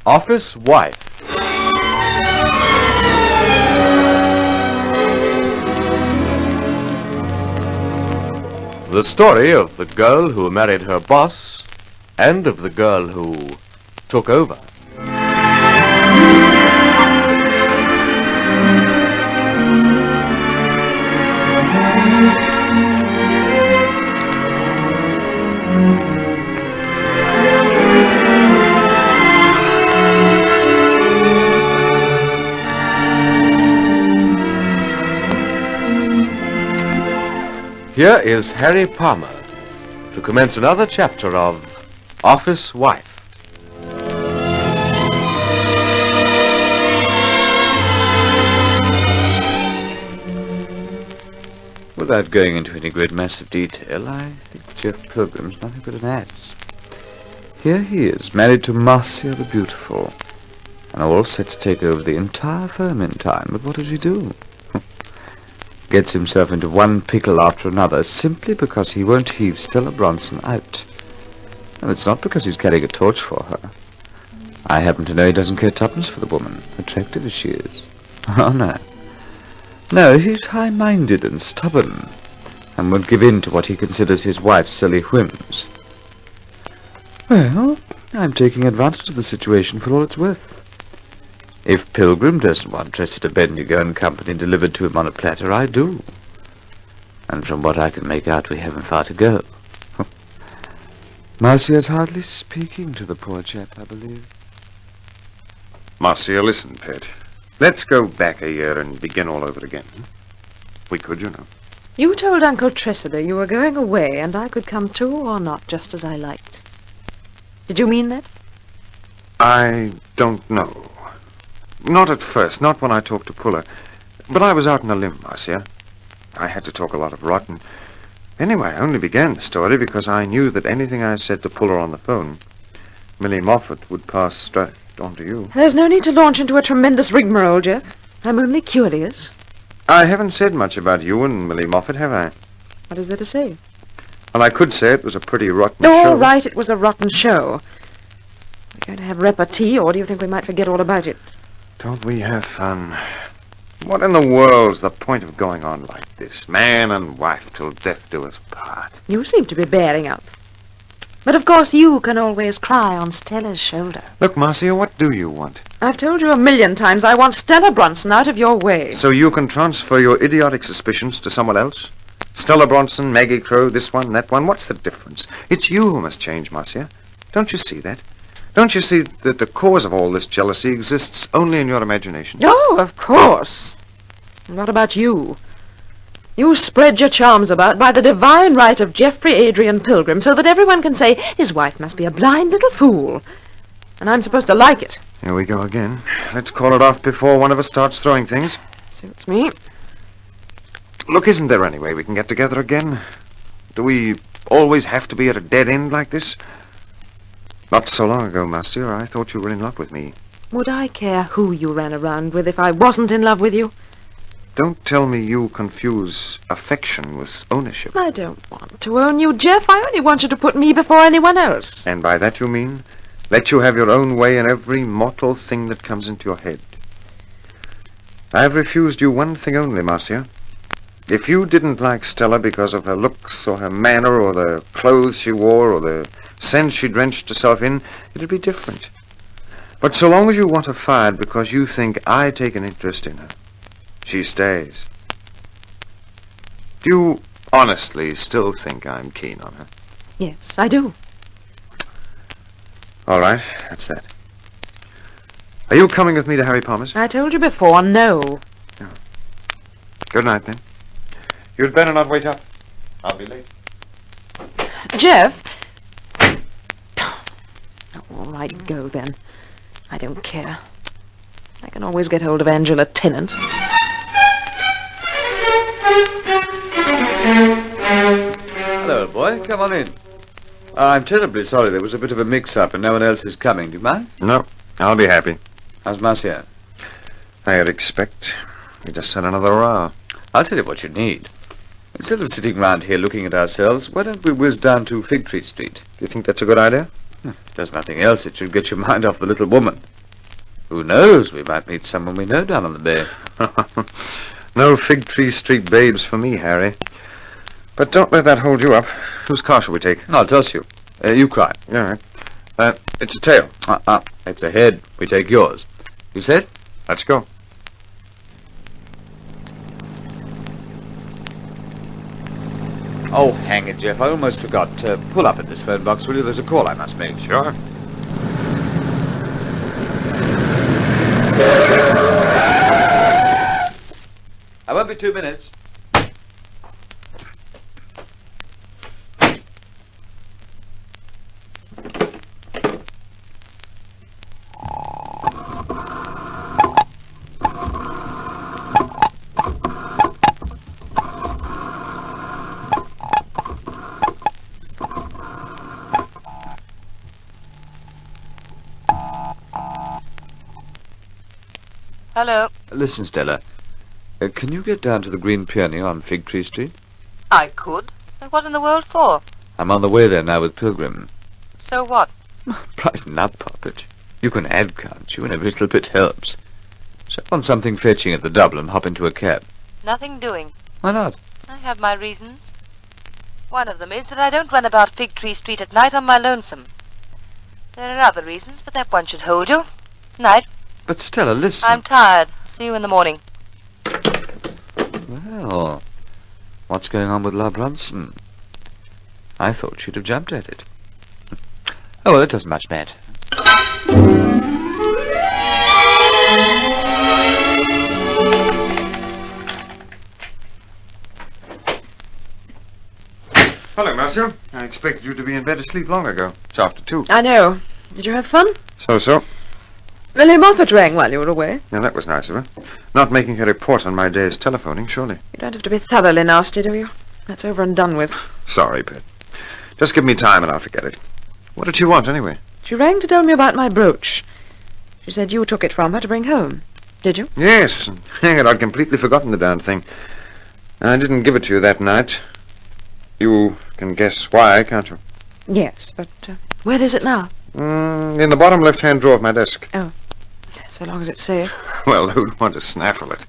Office Wife. The story of the girl who married her boss and of the girl who took over. Here is Harry Palmer to commence another chapter of Office Wife. Without going into any great mass of detail, I think Jeff Pilgrim's nothing but an ass. Here he is, married to Marcia the Beautiful, and all set to take over the entire firm in time. But what does he do? Gets himself into one pickle after another simply because he won't heave Stella Bronson out. And it's not because he's carrying a torch for her. I happen to know he doesn't care tuppence for the woman, attractive as she is. Oh, no. No, he's high-minded and stubborn, and won't give in to what he considers his wife's silly whims. Well, I'm taking advantage of the situation for all it's worth. If Pilgrim doesn't want Tressida Bendigo and company delivered to him on a platter, I do. And from what I can make out, we haven't far to go. Marcia's hardly speaking to the poor chap, I believe. Marcia, listen, pet. Let's go back a year and begin all over again. We could, you know. You told Uncle Tressida you were going away, and I could come too or not, just as I liked. Did you mean that? I don't know. Not at first, not when I talked to Puller. But I was out on a limb, Marcia. I had to talk a lot of rot, and anyway, I only began the story because I knew that anything I said to Puller on the phone, Millie Moffat would pass straight on to you. There's no need to launch into a tremendous rigmarole, Jeff. I'm only curious. I haven't said much about you and Millie Moffat, have I? What is there to say? Well, I could say it was a pretty rotten show. All right, it was a rotten show. We're going to have repartee, or do you think we might forget all about it? Don't we have fun? What in the world's the point of going on like this? Man and wife till death do us part. You seem to be bearing up. But of course you can always cry on Stella's shoulder. Look, Marcia, what do you want? I've told you 1,000,000 times I want Stella Bronson out of your way. So you can transfer your idiotic suspicions to someone else? Stella Bronson, Maggie Crow, this one, that one. What's the difference? It's you who must change, Marcia. Don't you see that? Don't you see that the cause of all this jealousy exists only in your imagination? Oh, of course. And what about you? You spread your charms about by the divine right of Geoffrey Adrian Pilgrim so that everyone can say his wife must be a blind little fool. And I'm supposed to like it. Here we go again. Let's call it off before one of us starts throwing things. Suits me. Look, isn't there any way we can get together again? Do we always have to be at a dead end like this? Not so long ago, Master, I thought you were in love with me. Would I care who you ran around with if I wasn't in love with you? Don't tell me you confuse affection with ownership. I don't want to own you, Jeff. I only want you to put me before anyone else. And by that you mean, let you have your own way in every mortal thing that comes into your head. I have refused you one thing only, Marcia. If you didn't like Stella because of her looks or her manner or the clothes she wore or the scent she drenched herself in, it'd be different. But so long as you want her fired because you think I take an interest in her, she stays. Do you honestly still think I'm keen on her? Yes, I do. All right, that's that. Are you coming with me to Harry Palmer's? I told you before, no. Oh. Good night, then. You'd better not wait up. I'll be late. Jeff? All right, go then. I don't care. I can always get hold of Angela Tennant. Hello, old boy. Come on in. I'm terribly sorry there was a bit of a mix-up and no one else is coming. Do you mind? No, I'll be happy. How's Marcia? I'd expect. We just had another row. I'll tell you what you need. Instead of sitting round here looking at ourselves, why don't we whiz down to Fig Tree Street? Do you think that's a good idea? If there's nothing else, it should get your mind off the little woman. Who knows? We might meet someone we know down on the bay. No Fig Tree Street babes for me, Harry. But don't let that hold you up. Whose car shall we take? I'll toss you. You cry. All right. It's a tail. It's a head. We take yours. You said? Let's go. Oh, hang it, Jeff. I almost forgot. Pull up at this phone box, will you? There's a call I must make. Sure. I won't be 2 minutes. Hello. Listen, Stella. Can you get down to the Green Peony on Fig Tree Street? I could. But what in the world for? I'm on the way there now with Pilgrim. So what? Brighten up, Poppet. You can add, can't you? And every little bit helps. Shop on something fetching at the double and hop into a cab. Nothing doing. Why not? I have my reasons. One of them is that I don't run about Fig Tree Street at night on my lonesome. There are other reasons, but that one should hold you. Night. But Stella, listen. I'm tired. See you in the morning. Well, what's going on with La Bronson? I thought she'd have jumped at it. Oh, well, it doesn't much matter. Hello, Marcia. I expected you to be in bed asleep long ago. It's after 2. I know. Did you have fun? So. Lily Moffat rang while you were away. Yeah, that was nice of her. Not making a report on my day's telephoning, surely. You don't have to be thoroughly nasty, do you? That's over and done with. Sorry, Pet. Just give me time and I'll forget it. What did she want, anyway? She rang to tell me about my brooch. She said you took it from her to bring home. Did you? Yes. Hang it, I'd completely forgotten the darn thing. I didn't give it to you that night. You can guess why, can't you? Yes, but where is it now? In the bottom left-hand drawer of my desk. Oh, so long as it's safe. Well, who'd want to snaffle it?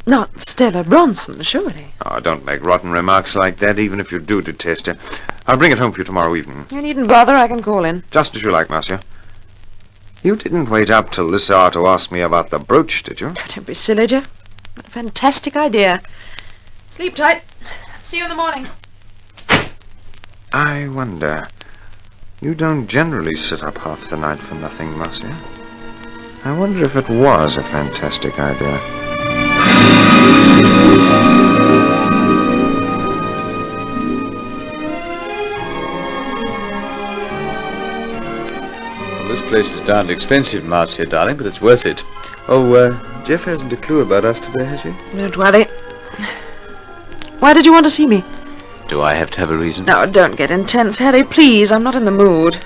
Not Stella Bronson, surely. Oh, don't make rotten remarks like that, even if you do detest her. I'll bring it home for you tomorrow evening. You needn't bother, I can call in. Just as you like, Marcia. You didn't wait up till this hour to ask me about the brooch, did you? Oh, don't be silly, Jeff. What a fantastic idea. Sleep tight. See you in the morning. I wonder. You don't generally sit up half the night for nothing, Marcia. I wonder if it was a fantastic idea. Well, this place is darned expensive, Marcia, darling, but it's worth it. Oh, Jeff hasn't a clue about us today, has he? Don't worry. Why did you want to see me? Do I have to have a reason? No, don't get intense, Harry, please. I'm not in the mood.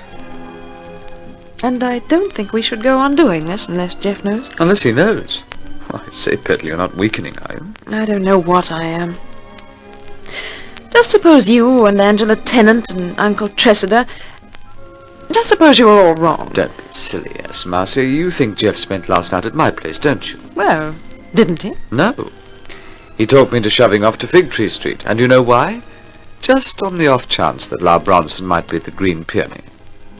And I don't think we should go on doing this unless Jeff knows. Unless he knows. Well, I say, Petal, you're not weakening, are you? I don't know what I am. Just suppose you and Angela Tennant and Uncle Tressida... Just suppose you were all wrong. Don't be silly, yes, Marcia. You think Jeff spent last night at my place, don't you? Well, didn't he? No. He talked me into shoving off to Fig Tree Street. And you know why? Just on the off chance that La Bronson might be at the Green Peony.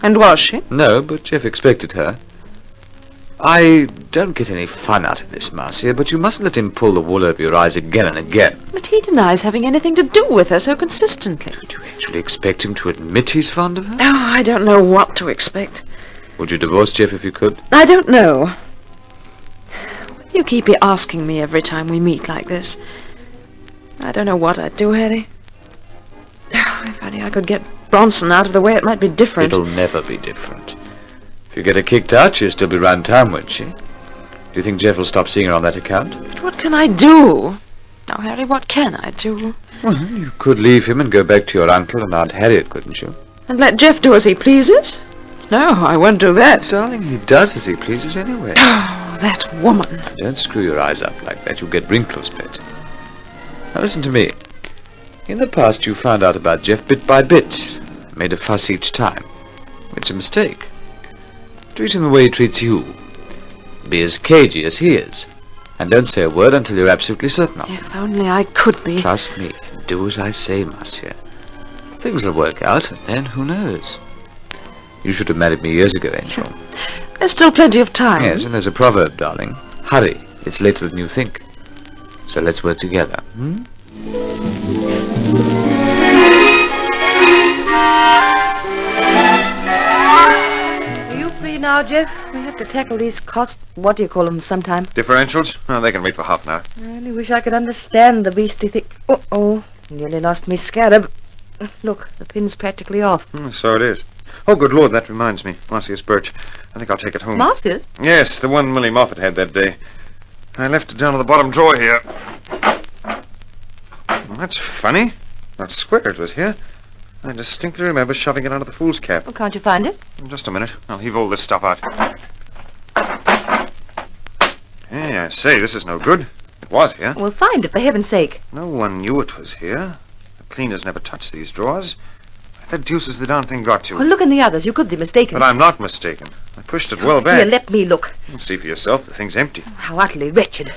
And was she? No, but Jeff expected her. I don't get any fun out of this, Marcia, but you mustn't let him pull the wool over your eyes again and again. But he denies having anything to do with her so consistently. Don't you actually expect him to admit he's fond of her? Oh, I don't know what to expect. Would you divorce Jeff if you could? I don't know. Why do you keep asking me every time we meet like this? I don't know what I'd do, Harry. If only I could get Bronson out of the way, it might be different. It'll never be different. If you get her kicked out, she'll still be round town, won't she? Do you think Jeff will stop seeing her on that account? But what can I do? Now, Harry, what can I do? Well, you could leave him and go back to your uncle and Aunt Harriet, couldn't you? And let Jeff do as he pleases? No, I won't do that. Darling, he does as he pleases anyway. Oh, that woman. Don't screw your eyes up like that. You'll get wrinkles, Pet. Now listen to me. In the past, you found out about Jeff bit by bit. Made a fuss each time. It's a mistake. Treat him the way he treats you. Be as cagey as he is. And don't say a word until you're absolutely certain of it. If only I could be. Trust me. Do as I say, Marcia. Things will work out, and then who knows? You should have married me years ago, Angel. There's still plenty of time. Yes, and there's a proverb, darling. Hurry. It's later than you think. So let's work together. Are you free now, Jeff? We have to tackle these what do you call them sometime? Differentials? Oh, they can wait for half an hour. I only wish I could understand the beastly thing. Uh-oh. Nearly lost me scarab. Look, the pin's practically off. So it is. Oh, good Lord, that reminds me. Marcia's birch. I think I'll take it home. Marcia's? Yes, the one Millie Moffat had that day. I left it down in the bottom drawer here. Well, that's funny. Not square it was here. I distinctly remember shoving it under the fool's cap. Well, can't you find it? Just a minute. I'll heave all this stuff out. Hey, I say, this is no good. It was here. Well, find it, for heaven's sake. No one knew it was here. The cleaners never touched these drawers. Where the deuce has the darn thing got to? Well, look in the others. You could be mistaken. But I'm not mistaken. I pushed it well back. Here, let me look. See for yourself, the thing's empty. How utterly wretched.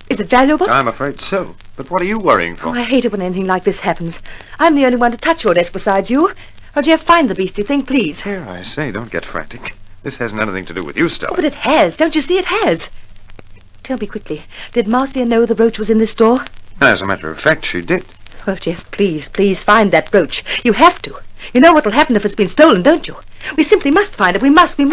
Is it valuable? I'm afraid so. But what are you worrying for? Oh, I hate it when anything like this happens. I'm the only one to touch your desk besides you. Oh, Jeff, find the beastly thing, please. Here, I say, don't get frantic. This hasn't anything to do with you, Stella. Oh, but it has. Don't you see it has? Tell me quickly, did Marcia know the brooch was in this drawer? As a matter of fact, she did. Well, Jeff, please find that brooch. You have to. You know what will happen if it's been stolen, don't you? We simply must find it. We must. I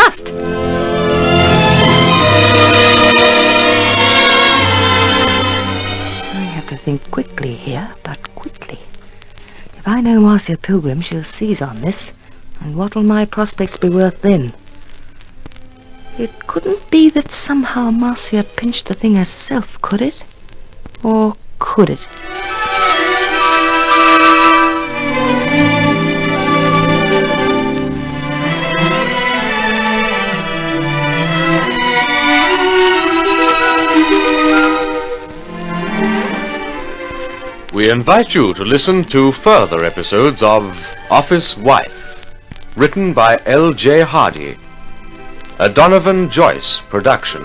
have to think quickly here, but quickly. If I know Marcia Pilgrim, she'll seize on this. And what will my prospects be worth then? It couldn't be that somehow Marcia pinched the thing herself, could it? Or could it? We invite you to listen to further episodes of Office Wife, written by L.J. Hardy, a Donovan Joyce production.